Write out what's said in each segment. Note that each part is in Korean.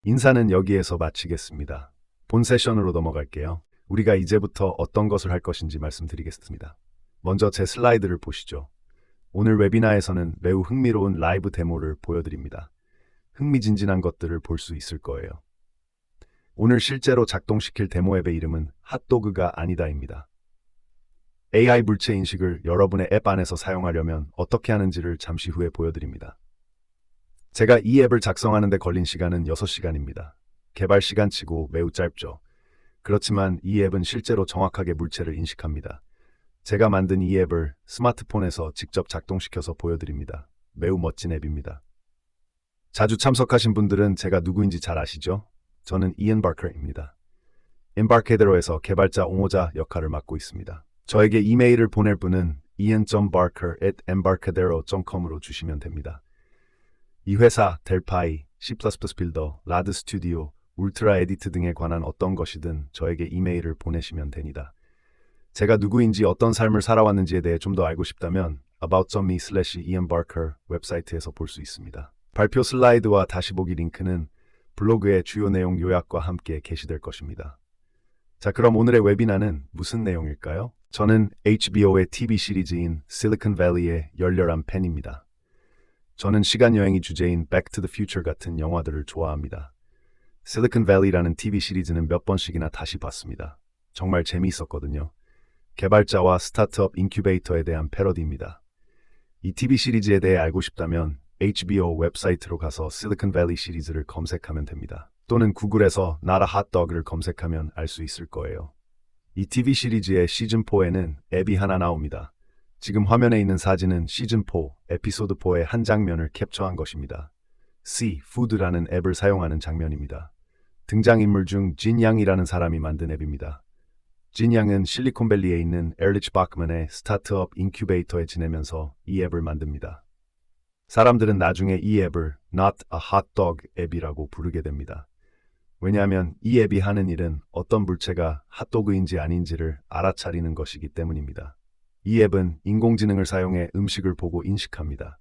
인사는 여기에서 마치겠습니다. 본 세션으로 넘어갈게요. 우리가 이제부터 어떤 것을 할 것인지 말씀드리겠습니다. 먼저 제 슬라이드를 보시죠. 오늘 웨비나에서는 매우 흥미로운 라이브 데모를 보여드립니다. 흥미진진한 것들을 볼 수 있을 거예요. 오늘 실제로 작동시킬 데모 앱의 이름은 핫도그가 아니다입니다. AI 물체 인식을 여러분의 앱 안에서 사용하려면 어떻게 하는지를 잠시 후에 보여드립니다. 제가 이 앱을 작성하는 데 걸린 시간은 6시간입니다. 개발 시간치고 매우 짧죠. 그렇지만 이 앱은 실제로 정확하게 물체를 인식합니다. 제가 만든 이 앱을 스마트폰에서 직접 작동시켜서 보여드립니다. 매우 멋진 앱입니다. 자주 참석하신 분들은 제가 누구인지 잘 아시죠? 저는 이언 바커입니다. Embarcadero 개발자 옹호자 역할을 맡고 있습니다. 저에게 이메일을 보낼 분은 ian.barker@embarcadero.com으로 주시면 됩니다. 이 회사, 델파이, C++ 빌더, 라드 스튜디오, 울트라 에디트 등에 관한 어떤 것이든 저에게 이메일을 보내시면 됩니다. 제가 누구인지 어떤 삶을 살아왔는지에 대해 좀 더 알고 싶다면 about.me/ianbarker 웹사이트에서 볼 수 있습니다. 발표 슬라이드와 다시 보기 링크는 블로그의 주요 내용 요약과 함께 게시될 것입니다. 자, 그럼 오늘의 웨비나는 무슨 내용일까요? 저는 HBO의 TV 시리즈인 실리콘 밸리의 열렬한 팬입니다. 저는 시간여행이 주제인 Back to the Future 같은 영화들을 좋아합니다. 실리콘 밸리라는 TV 시리즈는 몇 번씩이나 다시 봤습니다. 정말 재미있었거든요. 개발자와 스타트업 인큐베이터에 대한 패러디입니다. 이 TV 시리즈에 대해 알고 싶다면 HBO 웹사이트로 가서 실리콘 밸리 시리즈를 검색하면 됩니다. 또는 구글에서 나라 핫도그를 검색하면 알 수 있을 거예요. 이 TV 시리즈의 시즌4에는 앱이 하나 나옵니다. 지금 화면에 있는 사진은 시즌4, 에피소드 4의 한 장면을 캡처한 것입니다. Food라는 앱을 사용하는 장면입니다. 등장인물 중 진 양이라는 사람이 만든 앱입니다. 진 양은 실리콘밸리에 있는 에리치 바크만의 스타트업 인큐베이터에 지내면서 이 앱을 만듭니다. 사람들은 나중에 이 앱을 Not a Hot Dog 앱이라고 부르게 됩니다. 왜냐하면 이 앱이 하는 일은 어떤 물체가 핫도그인지 아닌지를 알아차리는 것이기 때문입니다. 이 앱은 인공지능을 사용해 음식을 보고 인식합니다.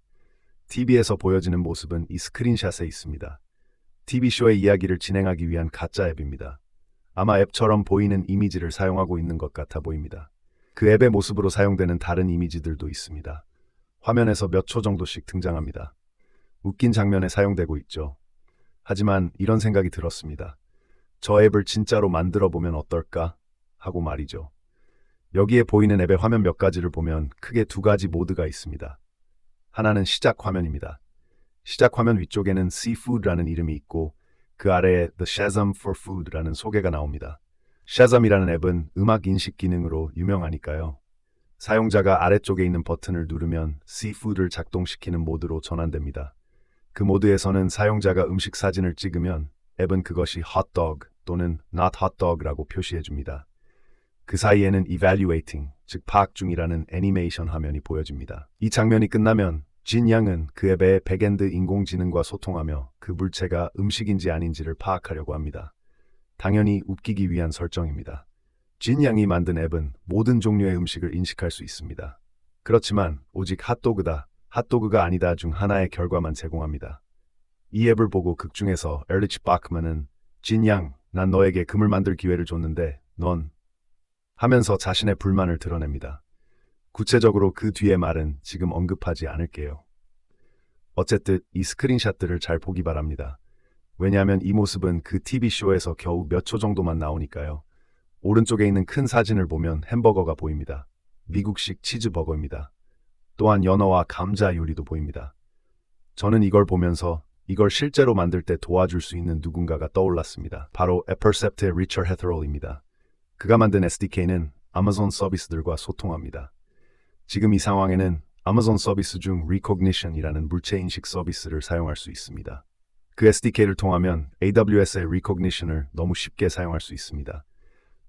TV에서 보여지는 모습은 이 스크린샷에 있습니다. TV쇼의 이야기를 진행하기 위한 가짜 앱입니다. 아마 앱처럼 보이는 이미지를 사용하고 있는 것 같아 보입니다. 그 앱의 모습으로 사용되는 다른 이미지들도 있습니다. 화면에서 몇 초 정도씩 등장합니다. 웃긴 장면에 사용되고 있죠. 하지만 이런 생각이 들었습니다. 저 앱을 진짜로 만들어 보면 어떨까? 하고 말이죠. 여기에 보이는 앱의 화면 몇 가지를 보면 크게 두 가지 모드가 있습니다. 하나는 시작 화면입니다. 시작 화면 위쪽에는 Seafood라는 이름이 있고 그 아래에 The Shazam for Food라는 소개가 나옵니다. Shazam이라는 앱은 음악 인식 기능으로 유명하니까요. 사용자가 아래쪽에 있는 버튼을 누르면 Seafood를 작동시키는 모드로 전환됩니다. 그 모드에서는 사용자가 음식 사진을 찍으면 앱은 그것이 Hot Dog 또는 Not Hot Dog라고 표시해줍니다. 그 사이에는 Evaluating, 즉 파악 중이라는 애니메이션 화면이 보여집니다. 이 장면이 끝나면 진 양은 그 앱의 백엔드 인공지능과 소통하며 그 물체가 음식인지 아닌지를 파악하려고 합니다. 당연히 웃기기 위한 설정입니다. 진 양이 만든 앱은 모든 종류의 음식을 인식할 수 있습니다. 그렇지만 오직 핫도그다, 핫도그가 아니다 중 하나의 결과만 제공합니다. 이 앱을 보고 극중에서 에리치 바크만은 진 양, 난 너에게 금을 만들 기회를 줬는데 넌 하면서 자신의 불만을 드러냅니다. 구체적으로 그 뒤의 말은 지금 언급하지 않을게요. 어쨌든 이 스크린샷들을 잘 보기 바랍니다. 왜냐하면 이 모습은 그 TV쇼에서 겨우 몇 초 정도만 나오니까요. 오른쪽에 있는 큰 사진을 보면 햄버거가 보입니다. 미국식 치즈버거입니다. 또한 연어와 감자 요리도 보입니다. 저는 이걸 보면서 이걸 실제로 만들 때 도와줄 수 있는 누군가가 떠올랐습니다. 바로 Percept의 리처드 헤터롤입니다. 그가 만든 SDK는 아마존 서비스들과 소통합니다. 지금 이 상황에는 아마존 서비스 중 Recognition이라는 물체인식 서비스를 사용할 수 있습니다. 그 SDK를 통하면 AWS의 Recognition을 너무 쉽게 사용할 수 있습니다.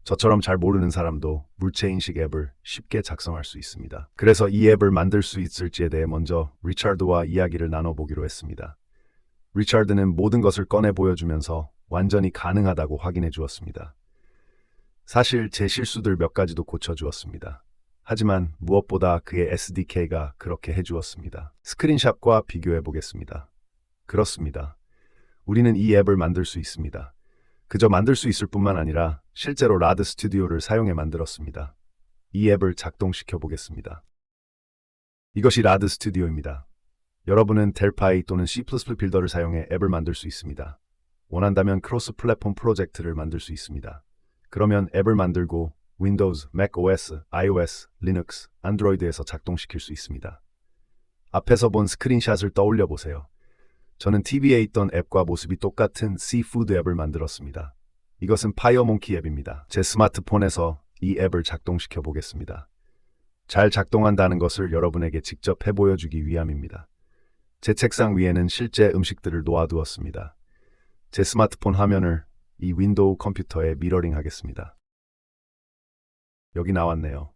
저처럼 잘 모르는 사람도 물체인식 앱을 쉽게 작성할 수 있습니다. 그래서 이 앱을 만들 수 있을지에 대해 먼저 리차드와 이야기를 나눠보기로 했습니다. 리차드는 모든 것을 꺼내 보여주면서 완전히 가능하다고 확인해 주었습니다. 사실 제 실수들 몇 가지도 고쳐주었습니다. 하지만 무엇보다 그의 SDK가 그렇게 해주었습니다. 스크린샷과 비교해 보겠습니다. 그렇습니다. 우리는 이 앱을 만들 수 있습니다. 그저 만들 수 있을 뿐만 아니라 실제로 라드 스튜디오를 사용해 만들었습니다. 이 앱을 작동시켜 보겠습니다. 이것이 라드 스튜디오입니다. 여러분은 델파이 또는 C++ 빌더를 사용해 앱을 만들 수 있습니다. 원한다면 크로스 플랫폼 프로젝트를 만들 수 있습니다. 그러면 앱을 만들고 윈도우즈, 맥OS, iOS, 리눅스, 안드로이드에서 작동시킬 수 있습니다. 앞에서 본 스크린샷을 떠올려 보세요. 저는 TV에 있던 앱과 모습이 똑같은 시푸드 앱을 만들었습니다. 이것은 파이어몽키 앱입니다. 제 스마트폰에서 이 앱을 작동시켜 보겠습니다. 잘 작동한다는 것을 여러분에게 직접 해보여주기 위함입니다. 제 책상 위에는 실제 음식들을 놓아두었습니다. 제 스마트폰 화면을 이 윈도우 컴퓨터에 미러링 하겠습니다. 여기 나왔네요.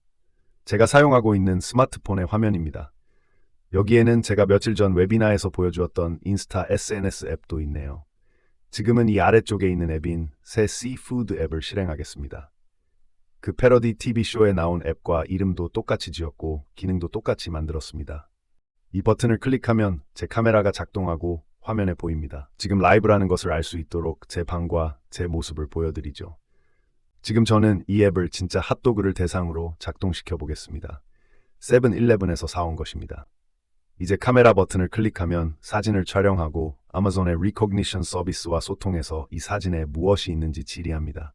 제가 사용하고 있는 스마트폰의 화면입니다. 여기에는 제가 며칠 전 웨비나에서 보여주었던 인스타 SNS 앱도 있네요. 지금은 이 아래쪽에 있는 앱인 새 시푸드 앱을 실행하겠습니다. 그 패러디 TV쇼에 나온 앱과 이름도 똑같이 지었고 기능도 똑같이 만들었습니다. 이 버튼을 클릭하면 제 카메라가 작동하고 화면에 보입니다. 지금 라이브라는 것을 알 수 있도록 제 방과 제 모습을 보여드리죠. 지금 저는 이 앱을 진짜 핫도그를 대상으로 작동시켜 보겠습니다. 세븐일레븐에서 사온 것입니다. 이제 카메라 버튼을 클릭하면 사진을 촬영하고 아마존의 리코그니션 서비스와 소통해서 이 사진에 무엇이 있는지 질의합니다.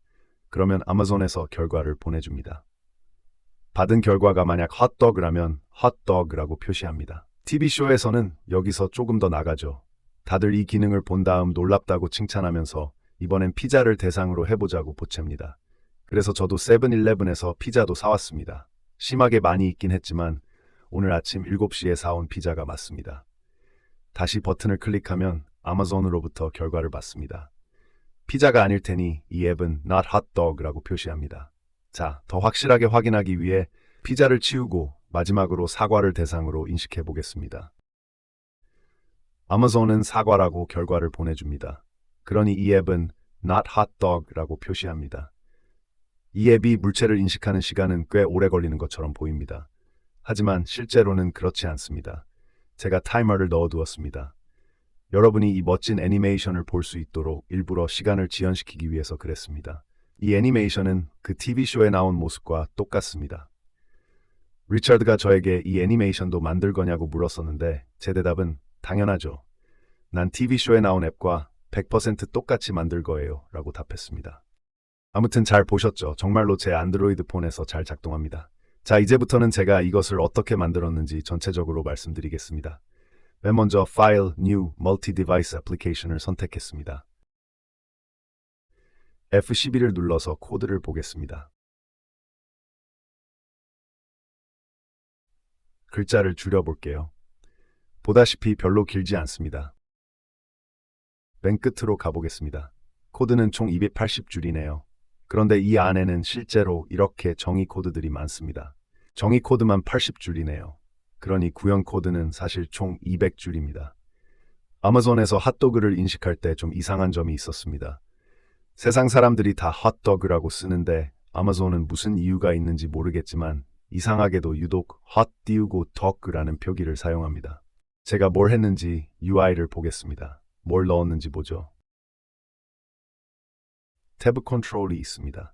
그러면 아마존에서 결과를 보내줍니다. 받은 결과가 만약 핫도그라면 핫도그라고 표시합니다. TV쇼에서는 여기서 조금 더 나가죠. 다들 이 기능을 본 다음 놀랍다고 칭찬하면서 이번엔 피자를 대상으로 해보자고 보챕니다. 그래서 저도 세븐일레븐에서 피자도 사왔습니다. 심하게 많이 있긴 했지만 오늘 아침 7시에 사온 피자가 맞습니다. 다시 버튼을 클릭하면 아마존으로부터 결과를 받습니다. 피자가 아닐 테니 이 앱은 not hot dog라고 표시합니다. 자, 더 확실하게 확인하기 위해 피자를 치우고 마지막으로 사과를 대상으로 인식해 보겠습니다. 아마존은 사과라고 결과를 보내줍니다. 그러니 이 앱은 not hot dog라고 표시합니다. 이 앱이 물체를 인식하는 시간은 꽤 오래 걸리는 것처럼 보입니다. 하지만 실제로는 그렇지 않습니다. 제가 타이머를 넣어두었습니다. 여러분이 이 멋진 애니메이션을 볼 수 있도록 일부러 시간을 지연시키기 위해서 그랬습니다. 이 애니메이션은 그 TV쇼에 나온 모습과 똑같습니다. 리처드가 저에게 이 애니메이션도 만들 거냐고 물었었는데 제 대답은 당연하죠. 난 TV쇼에 나온 앱과 100% 똑같이 만들 거예요 라고 답했습니다. 아무튼 잘 보셨죠? 정말로 제 안드로이드 폰에서 잘 작동합니다. 자, 이제부터는 제가 이것을 어떻게 만들었는지 전체적으로 말씀드리겠습니다. 맨 먼저 파일, New, Multi-Device Application을 선택했습니다. F12를 눌러서 코드를 보겠습니다. 글자를 줄여볼게요. 보다시피 별로 길지 않습니다. 맨 끝으로 가보겠습니다. 코드는 총 280줄이네요. 그런데 이 안에는 실제로 이렇게 정의 코드들이 많습니다. 정의 코드만 80줄이네요. 그러니 구현 코드는 사실 총 200줄입니다. 아마존에서 핫도그를 인식할 때 좀 이상한 점이 있었습니다. 세상 사람들이 다 핫도그라고 쓰는데 아마존은 무슨 이유가 있는지 모르겠지만 이상하게도 유독 핫 띄우고 덕그라는 표기를 사용합니다. 제가 뭘 했는지 UI를 보겠습니다. 뭘 넣었는지 보죠. 태브 컨트롤이 있습니다.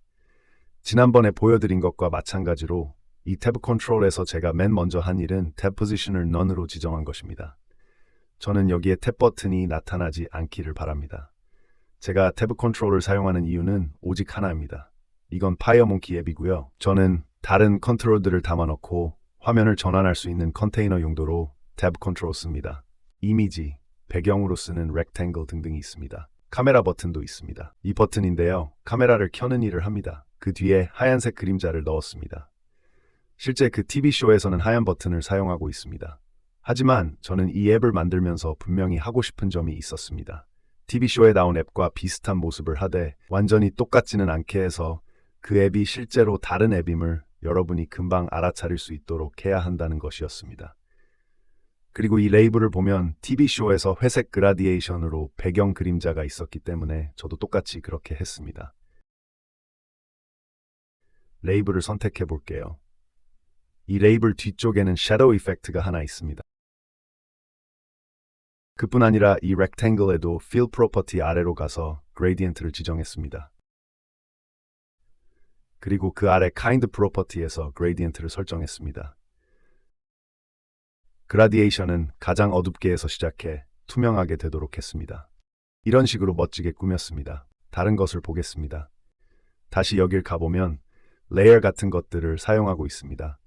지난번에 보여드린 것과 마찬가지로 이 태브 컨트롤에서 제가 맨 먼저 한 일은 탭 포지션을 none으로 지정한 것입니다. 저는 여기에 탭 버튼이 나타나지 않기를 바랍니다. 제가 태브 컨트롤을 사용하는 이유는 오직 하나입니다. 이건 파이어몽키 앱이고요. 저는 다른 컨트롤들을 담아넣고 화면을 전환할 수 있는 컨테이너 용도로 탭 컨트롤 씁니다. 이미지, 배경으로 쓰는 렉탱글 등등이 있습니다. 카메라 버튼도 있습니다. 이 버튼인데요. 카메라를 켜는 일을 합니다. 그 뒤에 하얀색 그림자를 넣었습니다. 실제 그 TV쇼에서는 하얀 버튼을 사용하고 있습니다. 하지만 저는 이 앱을 만들면서 분명히 하고 싶은 점이 있었습니다. TV쇼에 나온 앱과 비슷한 모습을 하되 완전히 똑같지는 않게 해서 그 앱이 실제로 다른 앱임을 여러분이 금방 알아차릴 수 있도록 해야 한다는 것이었습니다. 그리고 이 레이블을 보면 TV쇼에서 회색 그라디에이션으로 배경 그림자가 있었기 때문에 저도 똑같이 그렇게 했습니다. 레이블을 선택해 볼게요. 이 레이블 뒤쪽에는 섀도우 이펙트가 하나 있습니다. 그뿐 아니라 이 rectangle에도 fill property 아래로 가서 gradient를 지정했습니다. 그리고 그 아래 kind property에서 gradient를 설정했습니다. gradation은 가장 어둡게 해서 시작해 투명하게 되도록 했습니다. 이런 식으로 멋지게 꾸몄습니다. 다른 것을 보겠습니다. 다시 여길 가보면 레이어 같은 것들을 사용하고 있습니다.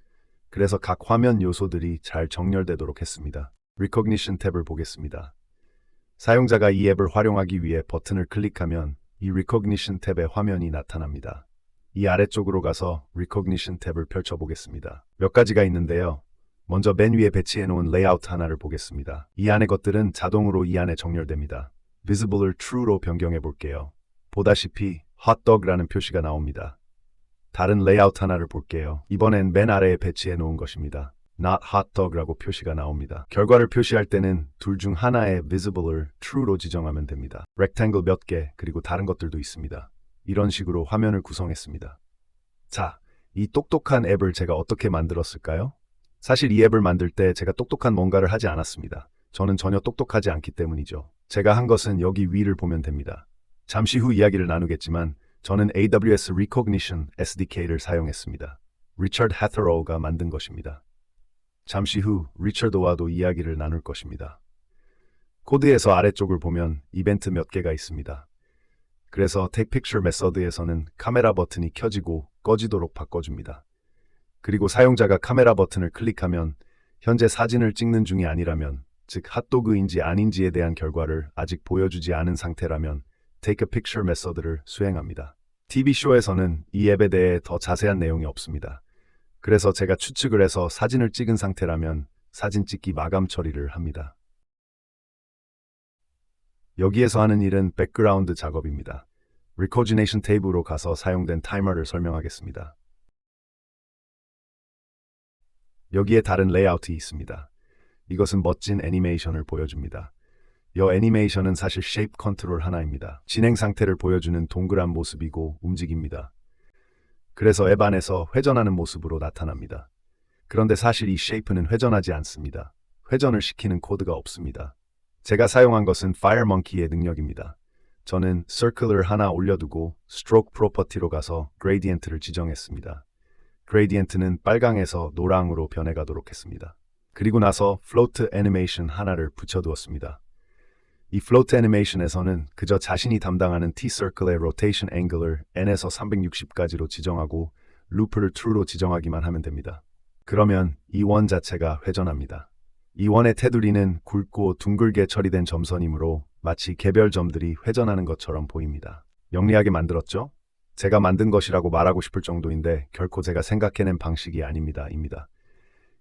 그래서 각 화면 요소들이 잘 정렬되도록 했습니다. Recognition 탭을 보겠습니다. 사용자가 이 앱을 활용하기 위해 버튼을 클릭하면 이 Recognition 탭의 화면이 나타납니다. 이 아래쪽으로 가서 Recognition 탭을 펼쳐보겠습니다. 몇 가지가 있는데요. 먼저 맨 위에 배치해놓은 레이아웃 하나를 보겠습니다. 이 안의 것들은 자동으로 이 안에 정렬됩니다. Visible을 True로 변경해 볼게요. 보다시피 hotdog라는 표시가 나옵니다. 다른 레이아웃 하나를 볼게요. 이번엔 맨 아래에 배치해 놓은 것입니다. Not hotdog라고 표시가 나옵니다. 결과를 표시할 때는 둘 중 하나의 visible을 true로 지정하면 됩니다. rectangle 몇 개, 그리고 다른 것들도 있습니다. 이런 식으로 화면을 구성했습니다. 자, 이 똑똑한 앱을 제가 어떻게 만들었을까요? 사실 이 앱을 만들 때 제가 똑똑한 뭔가를 하지 않았습니다. 저는 전혀 똑똑하지 않기 때문이죠. 제가 한 것은 여기 위를 보면 됩니다. 잠시 후 이야기를 나누겠지만 저는 AWS Recognition SDK를 사용했습니다. 리처드 해서로우가 만든 것입니다. 잠시 후 리처드와도 이야기를 나눌 것입니다. 코드에서 아래쪽을 보면 이벤트 몇 개가 있습니다. 그래서 Take Picture 메서드에서는 카메라 버튼이 켜지고 꺼지도록 바꿔줍니다. 그리고 사용자가 카메라 버튼을 클릭하면 현재 사진을 찍는 중이 아니라면, 즉 핫도그인지 아닌지에 대한 결과를 아직 보여주지 않은 상태라면 Take a Picture 메서드를 수행합니다. TV쇼에서는 이 앱에 대해 더 자세한 내용이 없습니다. 그래서 제가 추측을 해서 사진을 찍은 상태라면 사진 찍기 마감 처리를 합니다. 여기에서 하는 일은 백그라운드 작업입니다. Recogination 탭으로 가서 사용된 타이머를 설명하겠습니다. 여기에 다른 레이아웃이 있습니다. 이것은 멋진 애니메이션을 보여줍니다. 이 애니메이션은 사실 쉐입 컨트롤 하나입니다. 진행 상태를 보여주는 동그란 모습이고 움직입니다. 그래서 앱 안에서 회전하는 모습으로 나타납니다. 그런데 사실 이 쉐이프는 회전하지 않습니다. 회전을 시키는 코드가 없습니다. 제가 사용한 것은 FireMonkey의 능력입니다. 저는 circle을 하나 올려두고 stroke property로 가서 gradient를 지정했습니다. gradient는 빨강에서 노랑으로 변해가도록 했습니다. 그리고 나서 float animation 하나를 붙여두었습니다. 이 float animation에서는 그저 자신이 담당하는 T-circle의 rotation angle을 n에서 360까지로 지정하고 loop를 true로 지정하기만 하면 됩니다. 그러면 이 원 자체가 회전합니다. 이 원의 테두리는 굵고 둥글게 처리된 점선이므로 마치 개별 점들이 회전하는 것처럼 보입니다. 영리하게 만들었죠? 제가 만든 것이라고 말하고 싶을 정도인데 결코 제가 생각해낸 방식이 아닙니다.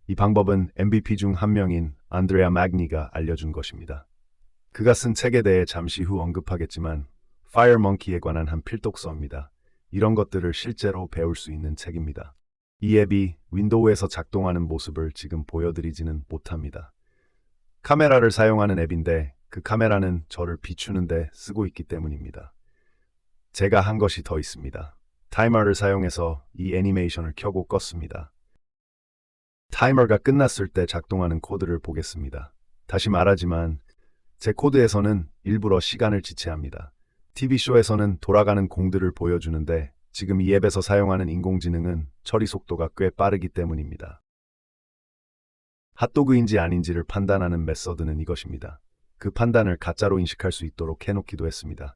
이 방법은 MVP 중 한 명인 안드레아 magni가 알려준 것입니다. 그가 쓴 책에 대해 잠시 후 언급하겠지만 FireMonkey에 관한 한 필독서입니다. 이런 것들을 실제로 배울 수 있는 책입니다. 이 앱이 윈도우에서 작동하는 모습을 지금 보여드리지는 못합니다. 카메라를 사용하는 앱인데 그 카메라는 저를 비추는데 쓰고 있기 때문입니다. 제가 한 것이 더 있습니다. 타이머를 사용해서 이 애니메이션을 켜고 껐습니다. 타이머가 끝났을 때 작동하는 코드를 보겠습니다. 다시 말하지만 제 코드에서는 일부러 시간을 지체합니다. TV쇼에서는 돌아가는 공들을 보여주는데 지금 이 앱에서 사용하는 인공지능은 처리 속도가 꽤 빠르기 때문입니다. 핫도그인지 아닌지를 판단하는 메서드는 이것입니다. 그 판단을 가짜로 인식할 수 있도록 해놓기도 했습니다.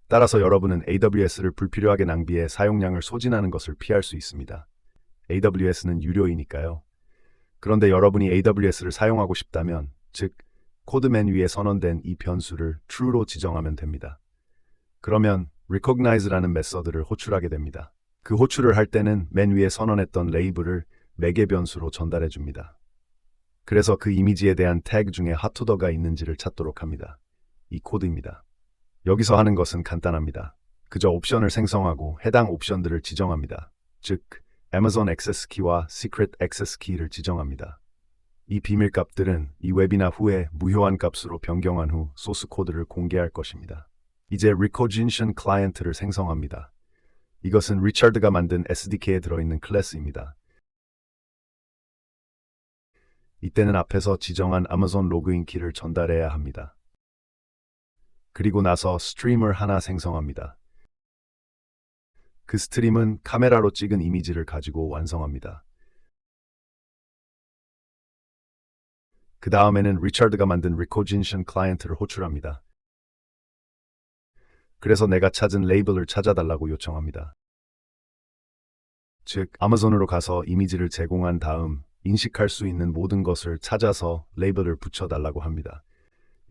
따라서 여러분은 AWS를 불필요하게 낭비해 사용량을 소진하는 것을 피할 수 있습니다. AWS는 유료이니까요. 그런데 여러분이 AWS를 사용하고 싶다면, 즉 코드 맨 위에 선언된 이 변수를 true로 지정하면 됩니다. 그러면 recognize라는 메서드를 호출하게 됩니다. 그 호출을 할 때는 맨 위에 선언했던 레이블을 매개 변수로 전달해 줍니다. 그래서 그 이미지에 대한 태그 중에 핫도그가 있는지를 찾도록 합니다. 이 코드입니다. 여기서 하는 것은 간단합니다. 그저 옵션을 생성하고 해당 옵션들을 지정합니다. 즉, Amazon Access Key와 Secret Access Key를 지정합니다. 이 비밀값들은 이 웹이나 후에 무효한 값으로 변경한 후 소스 코드를 공개할 것입니다. 이제 Recognition 클라이언트를 생성합니다. 이것은 리처드가 만든 SDK에 들어있는 클래스입니다. 이때는 앞에서 지정한 아마존 로그인 키를 전달해야 합니다. 그리고 나서 스트림을 하나 생성합니다. 그 스트림은 카메라로 찍은 이미지를 가지고 완성합니다. 그 다음에는 리처드가 만든 리코진션 클라이언트를 호출합니다. 그래서 내가 찾은 레이블을 찾아달라고 요청합니다. 즉, 아마존으로 가서 이미지를 제공한 다음 인식할 수 있는 모든 것을 찾아서 레이블을 붙여달라고 합니다.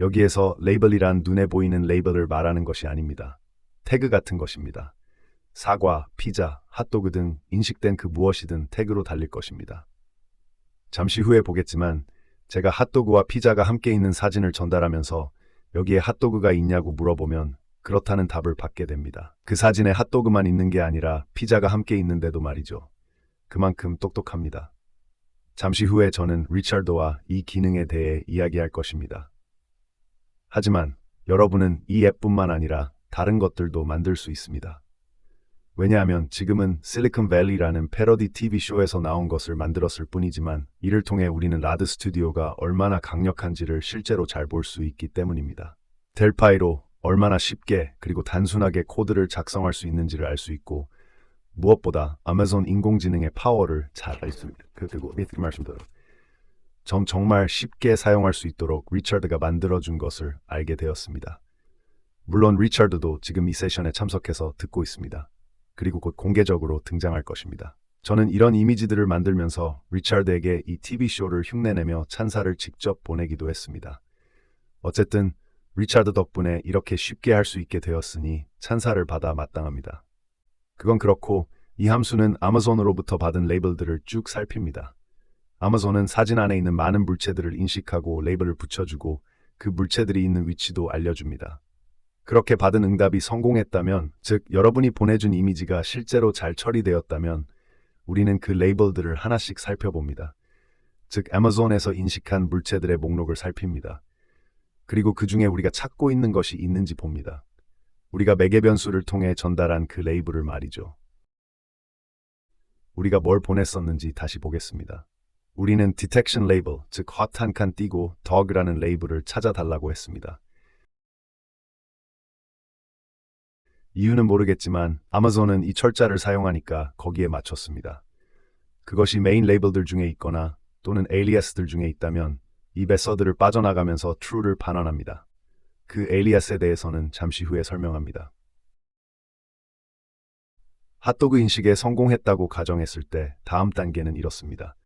여기에서 레이블이란 눈에 보이는 레이블을 말하는 것이 아닙니다. 태그 같은 것입니다. 사과, 피자, 핫도그 등 인식된 그 무엇이든 태그로 달릴 것입니다. 잠시 후에 보겠지만 제가 핫도그와 피자가 함께 있는 사진을 전달하면서 여기에 핫도그가 있냐고 물어보면 그렇다는 답을 받게 됩니다. 그 사진에 핫도그만 있는 게 아니라 피자가 함께 있는데도 말이죠. 그만큼 똑똑합니다. 잠시 후에 저는 리처드와 이 기능에 대해 이야기할 것입니다. 하지만 여러분은 이 앱뿐만 아니라 다른 것들도 만들 수 있습니다. 왜냐하면 지금은 실리콘밸리라는 패러디 TV쇼에서 나온 것을 만들었을 뿐이지만 이를 통해 우리는 라드 스튜디오가 얼마나 강력한지를 실제로 잘 볼 수 있기 때문입니다. 델파이로 얼마나 쉽게 그리고 단순하게 코드를 작성할 수 있는지를 알 수 있고 무엇보다 아마존 인공지능의 파워를 잘 알 수 있습니다. 그리고 말씀대로 정말 쉽게 사용할 수 있도록 리처드가 만들어준 것을 알게 되었습니다. 물론 리처드도 지금 이 세션에 참석해서 듣고 있습니다. 그리고 곧 공개적으로 등장할 것입니다. 저는 이런 이미지들을 만들면서 리처드에게 이 TV쇼를 흉내내며 찬사를 직접 보내기도 했습니다. 어쨌든 리처드 덕분에 이렇게 쉽게 할 수 있게 되었으니 찬사를 받아 마땅합니다. 그건 그렇고 이 함수는 아마존으로부터 받은 레이블들을 쭉 살핍니다. 아마존은 사진 안에 있는 많은 물체들을 인식하고 레이블을 붙여주고 그 물체들이 있는 위치도 알려줍니다. 그렇게 받은 응답이 성공했다면, 즉 여러분이 보내준 이미지가 실제로 잘 처리되었다면 우리는 그 레이블들을 하나씩 살펴봅니다. 즉 아마존에서 인식한 물체들의 목록을 살핍니다. 그리고 그 중에 우리가 찾고 있는 것이 있는지 봅니다. 우리가 매개 변수를 통해 전달한 그 레이블을 말이죠. 우리가 뭘 보냈었는지 다시 보겠습니다. 우리는 디텍션 레이블, 즉 헛 한 칸 띄고 dog라는 레이블을 찾아달라고 했습니다. 이유는 모르겠지만 아마존은 이 철자를 사용하니까 거기에 맞췄습니다. 그것이 메인 레이블들 중에 있거나 또는 에일리아스들 중에 있다면 이 메서드를 빠져나가면서 true를 반환합니다. 그 에일리아스에 대해서는 잠시 후에 설명합니다. 핫도그 인식에 성공했다고 가정했을 때 다음 단계는 이렇습니다.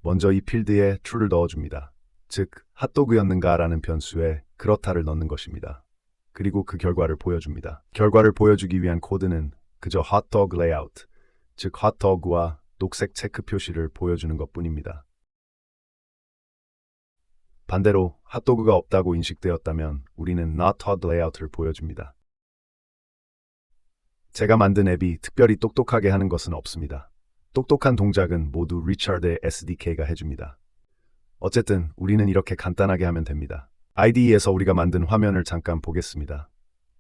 먼저 이 필드에 true를 넣어줍니다. 즉, 핫도그였는가 라는 변수에 그렇다를 넣는 것입니다. 그리고 그 결과를 보여줍니다. 결과를 보여주기 위한 코드는 그저 hotdog layout, 즉 핫도그와 녹색 체크 표시를 보여주는 것뿐입니다. 반대로 핫도그가 없다고 인식되었다면 우리는 not hot layout를 보여줍니다. 제가 만든 앱이 특별히 똑똑하게 하는 것은 없습니다. 똑똑한 동작은 모두 리처드의 SDK가 해줍니다. 어쨌든 우리는 이렇게 간단하게 하면 됩니다. IDE에서 우리가 만든 화면을 잠깐 보겠습니다.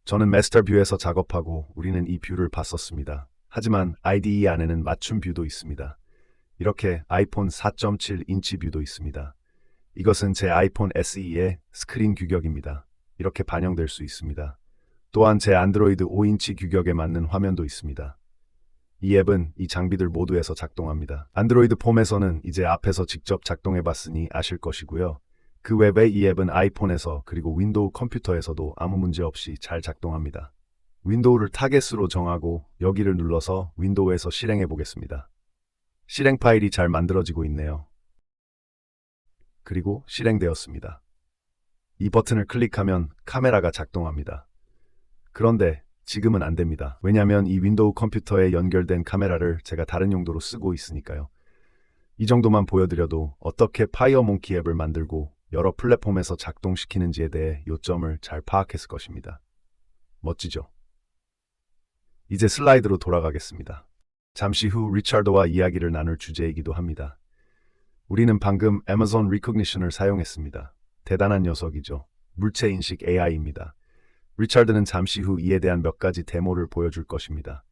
저는 마스터 뷰에서 작업하고 우리는 이 뷰를 봤었습니다. 하지만 IDE 안에는 맞춤 뷰도 있습니다. 이렇게 아이폰 4.7인치 뷰도 있습니다. 이것은 제 아이폰 SE의 스크린 규격입니다. 이렇게 반영될 수 있습니다. 또한 제 안드로이드 5인치 규격에 맞는 화면도 있습니다. 이 앱은 이 장비들 모두에서 작동합니다. 안드로이드 폼에서는 이제 앞에서 직접 작동해봤으니 아실 것이고요. 그 외에 이 앱은 아이폰에서 그리고 윈도우 컴퓨터에서도 아무 문제 없이 잘 작동합니다. 윈도우를 타겟으로 정하고 여기를 눌러서 윈도우에서 실행해 보겠습니다. 실행 파일이 잘 만들어지고 있네요. 그리고 실행되었습니다. 이 버튼을 클릭하면 카메라가 작동합니다. 그런데 지금은 안 됩니다. 왜냐하면 이 윈도우 컴퓨터에 연결된 카메라를 제가 다른 용도로 쓰고 있으니까요. 이 정도만 보여드려도 어떻게 파이어몽키 앱을 만들고 여러 플랫폼에서 작동시키는지에 대해 요점을 잘 파악했을 것입니다. 멋지죠? 이제 슬라이드로 돌아가겠습니다. 잠시 후 리처드와 이야기를 나눌 주제이기도 합니다. 우리는 방금 아마존 리코그니션을 사용했습니다. 대단한 녀석이죠. 물체인식 AI입니다. 리차드는 잠시 후 이에 대한 몇 가지 데모를 보여줄 것입니다.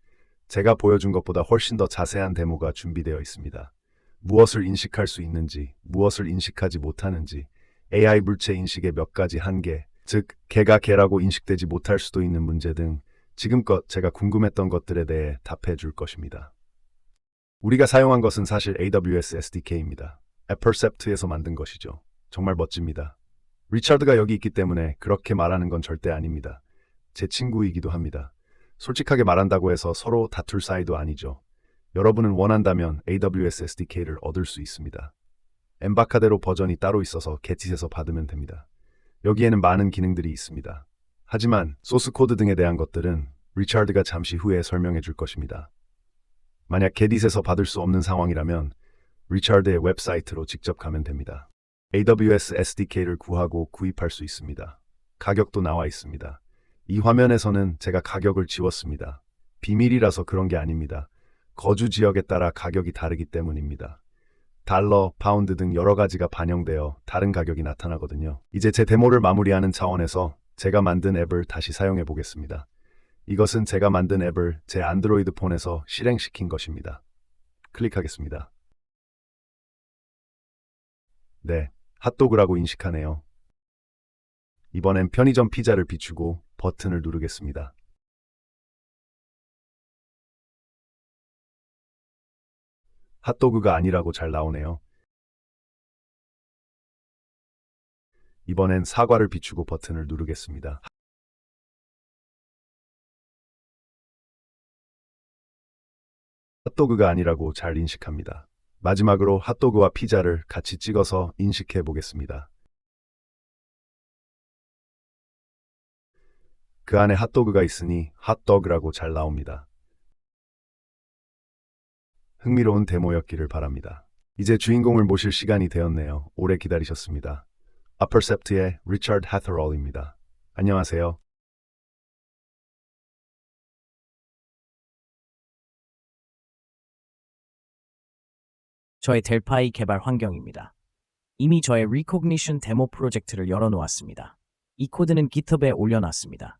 제가 보여준 것보다 훨씬 더 자세한 데모가 준비되어 있습니다. 무엇을 인식할 수 있는지, 무엇을 인식하지 못하는지, AI 물체 인식의 몇 가지 한계, 즉 개가 개라고 인식되지 못할 수도 있는 문제 등 지금껏 제가 궁금했던 것들에 대해 답해 줄 것입니다. 우리가 사용한 것은 사실 AWS SDK입니다. Percept에서 만든 것이죠. 정말 멋집니다. 리차드가 여기 있기 때문에 그렇게 말하는 건 절대 아닙니다. 제 친구이기도 합니다. 솔직하게 말한다고 해서 서로 다툴 사이도 아니죠. 여러분은 원한다면 AWS SDK를 얻을 수 있습니다. 엠바카데로 버전이 따로 있어서 게짓에서 받으면 됩니다. 여기에는 많은 기능들이 있습니다. 하지만 소스 코드 등에 대한 것들은 리차드가 잠시 후에 설명해 줄 것입니다. 만약 게딧에서 받을 수 없는 상황이라면 리차드의 웹사이트로 직접 가면 됩니다. AWS SDK를 구하고 구입할 수 있습니다. 가격도 나와 있습니다. 이 화면에서는 제가 가격을 지웠습니다. 비밀이라서 그런 게 아닙니다. 거주 지역에 따라 가격이 다르기 때문입니다. 달러, 파운드 등 여러 가지가 반영되어 다른 가격이 나타나거든요. 이제 제 데모를 마무리하는 차원에서 제가 만든 앱을 다시 사용해 보겠습니다. 이것은 제가 만든 앱을 제 안드로이드 폰에서 실행시킨 것입니다. 클릭하겠습니다. 네, 핫도그라고 인식하네요. 이번엔 편의점 피자를 비추고 버튼을 누르겠습니다. 핫도그가 아니라고 잘 나오네요. 이번엔 사과를 비추고 버튼을 누르겠습니다. 핫도그가 아니라고 잘 인식합니다. 마지막으로 핫도그와 피자를 같이 찍어서 인식해 보겠습니다. 그 안에 핫도그가 있으니 핫도그라고 잘 나옵니다. 흥미로운 데모였기를 바랍니다. 이제 주인공을 모실 시간이 되었네요. 오래 기다리셨습니다. Percept의 리차드 해서럴입니다. 안녕하세요. 저의 델파이 개발 환경입니다. 이미 저의 Recognition 데모 프로젝트를 열어놓았습니다. 이 코드는 GitHub에 올려놨습니다.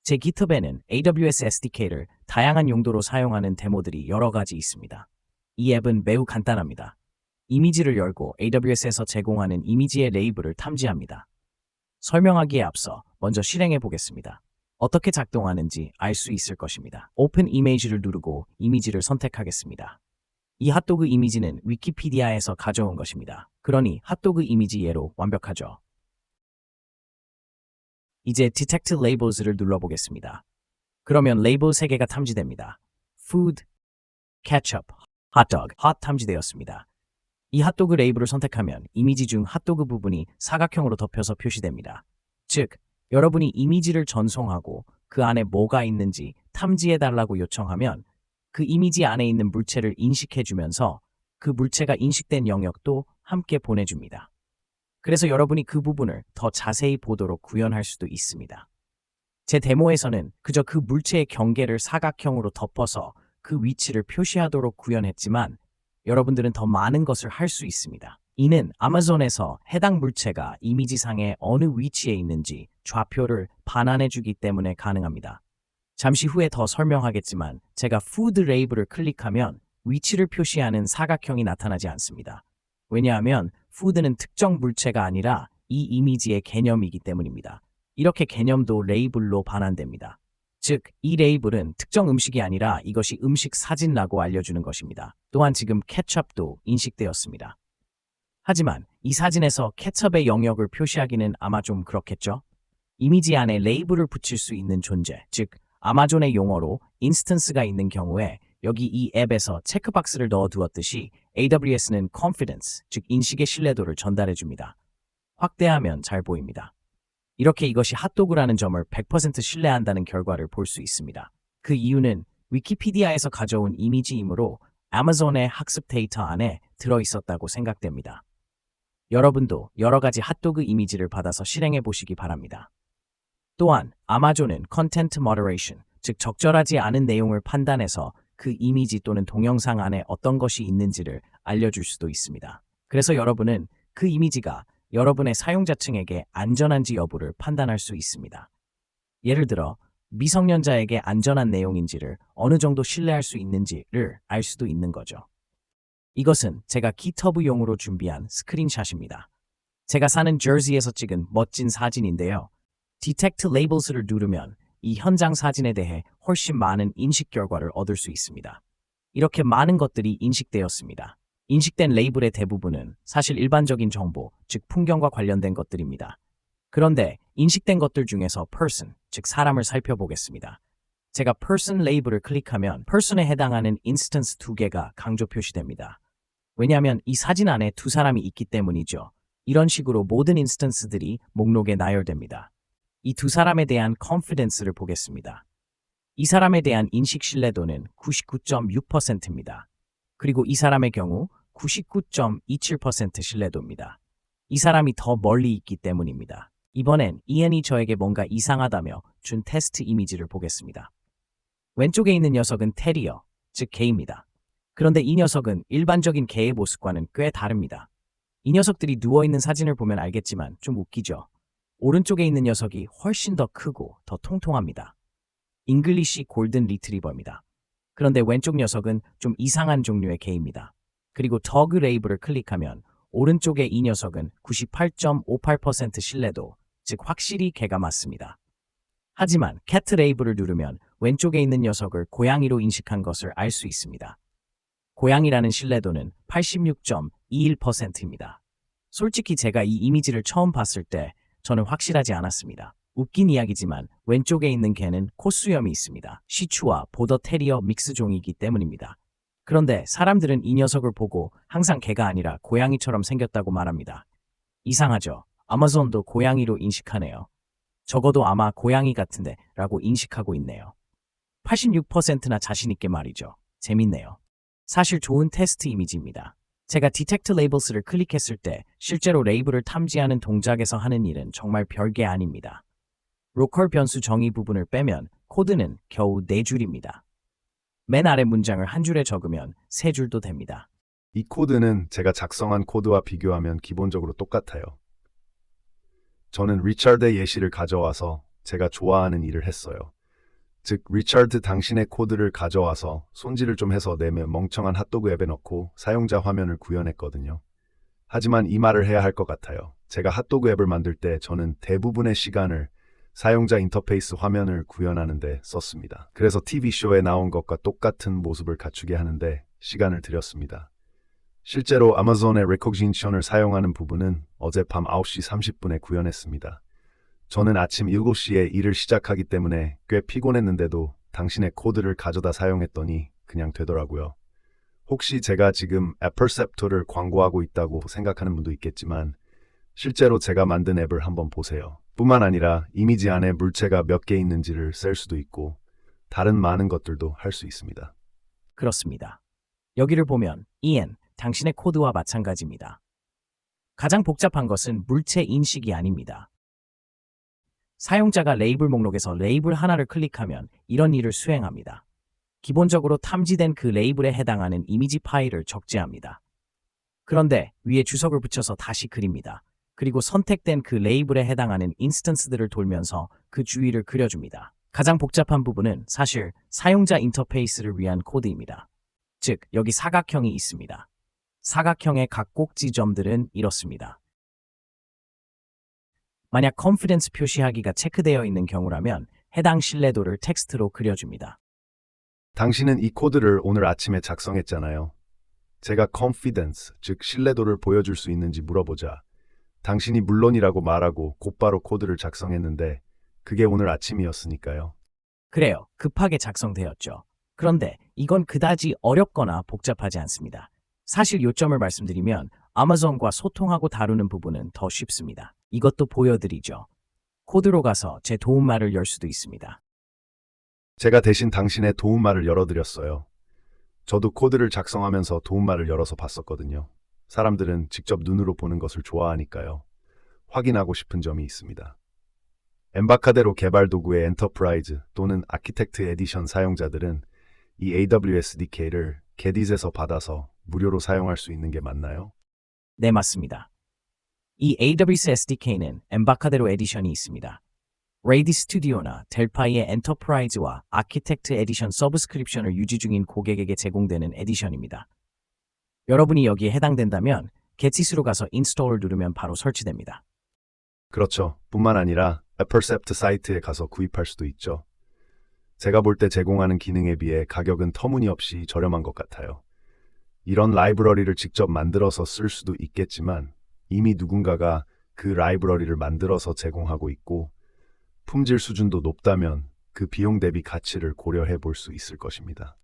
제 GitHub에는 AWS SDK를 다양한 용도로 사용하는 데모들이 여러 가지 있습니다. 이 앱은 매우 간단합니다. 이미지를 열고 AWS에서 제공하는 이미지의 레이블을 탐지합니다. 설명하기에 앞서 먼저 실행해 보겠습니다. 어떻게 작동하는지 알 수 있을 것입니다. Open Image를 누르고 이미지를 선택하겠습니다. 이 핫도그 이미지는 위키피디아에서 가져온 것입니다. 그러니 핫도그 이미지 예로 완벽하죠. 이제 Detect Labels를 눌러보겠습니다. 그러면 레이블 3개가 탐지됩니다. Food, Ketchup, Hotdog, Hot 탐지되었습니다. 이 핫도그 레이블을 선택하면 이미지 중 핫도그 부분이 사각형으로 덮여서 표시됩니다. 즉, 여러분이 이미지를 전송하고 그 안에 뭐가 있는지 탐지해달라고 요청하면 그 이미지 안에 있는 물체를 인식해주면서 그 물체가 인식된 영역도 함께 보내줍니다. 그래서 여러분이 그 부분을 더 자세히 보도록 구현할 수도 있습니다. 제 데모에서는 그저 그 물체의 경계를 사각형으로 덮어서 그 위치를 표시하도록 구현했지만 여러분들은 더 많은 것을 할 수 있습니다. 이는 아마존에서 해당 물체가 이미지상에 어느 위치에 있는지 좌표를 반환해주기 때문에 가능합니다. 잠시 후에 더 설명하겠지만 제가 푸드 레이블을 클릭하면 위치를 표시하는 사각형이 나타나지 않습니다. 왜냐하면 푸드는 특정 물체가 아니라 이 이미지의 개념이기 때문입니다. 이렇게 개념도 레이블로 반환됩니다. 즉, 이 레이블은 특정 음식이 아니라 이것이 음식 사진이라고 알려주는 것입니다. 또한 지금 케첩도 인식되었습니다. 하지만 이 사진에서 케첩의 영역을 표시하기는 아마 좀 그렇겠죠? 이미지 안에 레이블을 붙일 수 있는 존재, 즉 아마존의 용어로 인스턴스가 있는 경우에 여기 이 앱에서 체크박스를 넣어두었듯이 AWS는 confidence, 즉 인식의 신뢰도를 전달해줍니다. 확대하면 잘 보입니다. 이렇게 이것이 핫도그라는 점을 100% 신뢰한다는 결과를 볼 수 있습니다. 그 이유는 위키피디아에서 가져온 이미지이므로 아마존의 학습 데이터 안에 들어있었다고 생각됩니다. 여러분도 여러 가지 핫도그 이미지를 받아서 실행해 보시기 바랍니다. 또한 아마존은 컨텐트 모더레이션, 즉 적절하지 않은 내용을 판단해서 그 이미지 또는 동영상 안에 어떤 것이 있는지를 알려줄 수도 있습니다. 그래서 여러분은 그 이미지가 여러분의 사용자층에게 안전한지 여부를 판단할 수 있습니다. 예를 들어 미성년자에게 안전한 내용인지를 어느 정도 신뢰할 수 있는지를 알 수도 있는 거죠. 이것은 제가 GitHub용으로 준비한 스크린샷입니다. 제가 사는 저지에서 찍은 멋진 사진인데요. Detect Labels를 누르면 이 현장 사진에 대해 훨씬 많은 인식 결과를 얻을 수 있습니다. 이렇게 많은 것들이 인식되었습니다. 인식된 레이블의 대부분은 사실 일반적인 정보, 즉 풍경과 관련된 것들입니다. 그런데 인식된 것들 중에서 person, 즉 사람을 살펴보겠습니다. 제가 person 레이블을 클릭하면 person에 해당하는 인스턴스 2개가 강조 표시됩니다. 왜냐하면 이 사진 안에 두 사람이 있기 때문이죠. 이런 식으로 모든 인스턴스들이 목록에 나열됩니다. 이 두 사람에 대한 confidence를 보겠습니다. 이 사람에 대한 인식 신뢰도는 99.6%입니다. 그리고 이 사람의 경우 99.27% 신뢰도입니다. 이 사람이 더 멀리 있기 때문입니다. 이번엔 이엔이 저에게 뭔가 이상하다며 준 테스트 이미지를 보겠습니다. 왼쪽에 있는 녀석은 테리어, 즉 개입니다. 그런데 이 녀석은 일반적인 개의 모습과는 꽤 다릅니다. 이 녀석들이 누워있는 사진을 보면 알겠지만 좀 웃기죠. 오른쪽에 있는 녀석이 훨씬 더 크고 더 통통합니다. 잉글리시 골든 리트리버입니다. 그런데 왼쪽 녀석은 좀 이상한 종류의 개입니다. 그리고 더그 레이블을 클릭하면 오른쪽에 이 녀석은 98.58% 신뢰도, 즉 확실히 개가 맞습니다. 하지만 캣 레이블을 누르면 왼쪽에 있는 녀석을 고양이로 인식한 것을 알 수 있습니다. 고양이라는 신뢰도는 86.21%입니다. 솔직히 제가 이 이미지를 처음 봤을 때 저는 확실하지 않았습니다. 웃긴 이야기지만 왼쪽에 있는 개는 콧수염이 있습니다. 시추와 보더 테리어 믹스종이기 때문입니다. 그런데 사람들은 이 녀석을 보고 항상 개가 아니라 고양이처럼 생겼다고 말합니다. 이상하죠? 아마존도 고양이로 인식하네요. 적어도 아마 고양이 같은데 라고 인식하고 있네요. 86%나 자신있게 말이죠. 재밌네요. 사실 좋은 테스트 이미지입니다. 제가 Detect Labels를 클릭했을 때 실제로 레이블을 탐지하는 동작에서 하는 일은 정말 별게 아닙니다. 로컬 변수 정의 부분을 빼면 코드는 겨우 4줄입니다. 맨 아래 문장을 한 줄에 적으면 3줄도 됩니다. 이 코드는 제가 작성한 코드와 비교하면 기본적으로 똑같아요. 저는 리차드의 예시를 가져와서 제가 좋아하는 일을 했어요. 즉, 리차드 당신의 코드를 가져와서 손질을 좀 해서 내면 멍청한 핫도그 앱에 넣고 사용자 화면을 구현했거든요. 하지만 이 말을 해야 할 것 같아요. 제가 핫도그 앱을 만들 때 저는 대부분의 시간을 사용자 인터페이스 화면을 구현하는데 썼습니다. 그래서 TV쇼에 나온 것과 똑같은 모습을 갖추게 하는데 시간을 들였습니다. 실제로 아마존의 레코그니션을 사용하는 부분은 어젯밤 9시 30분에 구현했습니다. 저는 아침 7시에 일을 시작하기 때문에 꽤 피곤했는데도 당신의 코드를 가져다 사용했더니 그냥 되더라고요. 혹시 제가 지금 애플셉터를 광고하고 있다고 생각하는 분도 있겠지만 실제로 제가 만든 앱을 한번 보세요. 뿐만 아니라 이미지 안에 물체가 몇 개 있는지를 셀 수도 있고 다른 많은 것들도 할 수 있습니다. 그렇습니다. 여기를 보면 이엔, 당신의 코드와 마찬가지입니다. 가장 복잡한 것은 물체 인식이 아닙니다. 사용자가 레이블 목록에서 레이블 하나를 클릭하면 이런 일을 수행합니다. 기본적으로 탐지된 그 레이블에 해당하는 이미지 파일을 적재합니다. 그런데 위에 주석을 붙여서 다시 그립니다. 그리고 선택된 그 레이블에 해당하는 인스턴스들을 돌면서 그 주위를 그려줍니다. 가장 복잡한 부분은 사실 사용자 인터페이스를 위한 코드입니다. 즉, 여기 사각형이 있습니다. 사각형의 각 꼭지점들은 이렇습니다. 만약 컨피던스 표시하기가 체크되어 있는 경우라면 해당 신뢰도를 텍스트로 그려줍니다. 당신은 이 코드를 오늘 아침에 작성했잖아요. 제가 confidence, 즉 신뢰도를 보여줄 수 있는지 물어보자. 당신이 물론이라고 말하고 곧바로 코드를 작성했는데 그게 오늘 아침이었으니까요. 그래요. 급하게 작성되었죠. 그런데 이건 그다지 어렵거나 복잡하지 않습니다. 사실 요점을 말씀드리면 아마존과 소통하고 다루는 부분은 더 쉽습니다. 이것도 보여드리죠. 코드로 가서 제 도움말을 열 수도 있습니다. 제가 대신 당신의 도움말을 열어드렸어요. 저도 코드를 작성하면서 도움말을 열어서 봤었거든요. 사람들은 직접 눈으로 보는 것을 좋아하니까요. 확인하고 싶은 점이 있습니다. 엠바카데로 개발 도구의 엔터프라이즈 또는 아키텍트 에디션 사용자들은 이 AWS DK를 게딧에서 받아서 무료로 사용할 수 있는 게 맞나요? 네, 맞습니다. 이 AWS SDK는 엠바카데로 에디션이 있습니다. 레이디 스튜디오나 델파이의 엔터프라이즈와 아키텍트 에디션 서브스크립션을 유지 중인 고객에게 제공되는 에디션입니다. 여러분이 여기에 해당된다면 getit으로 가서 인스톨을 누르면 바로 설치됩니다. 그렇죠. 뿐만 아니라 애플셉트 사이트에 가서 구입할 수도 있죠. 제가 볼 때 제공하는 기능에 비해 가격은 터무니없이 저렴한 것 같아요. 이런 라이브러리를 직접 만들어서 쓸 수도 있겠지만 이미 누군가가 그 라이브러리를 만들어서 제공하고 있고 품질 수준도 높다면 그 비용 대비 가치를 고려해 볼 수 있을 것입니다.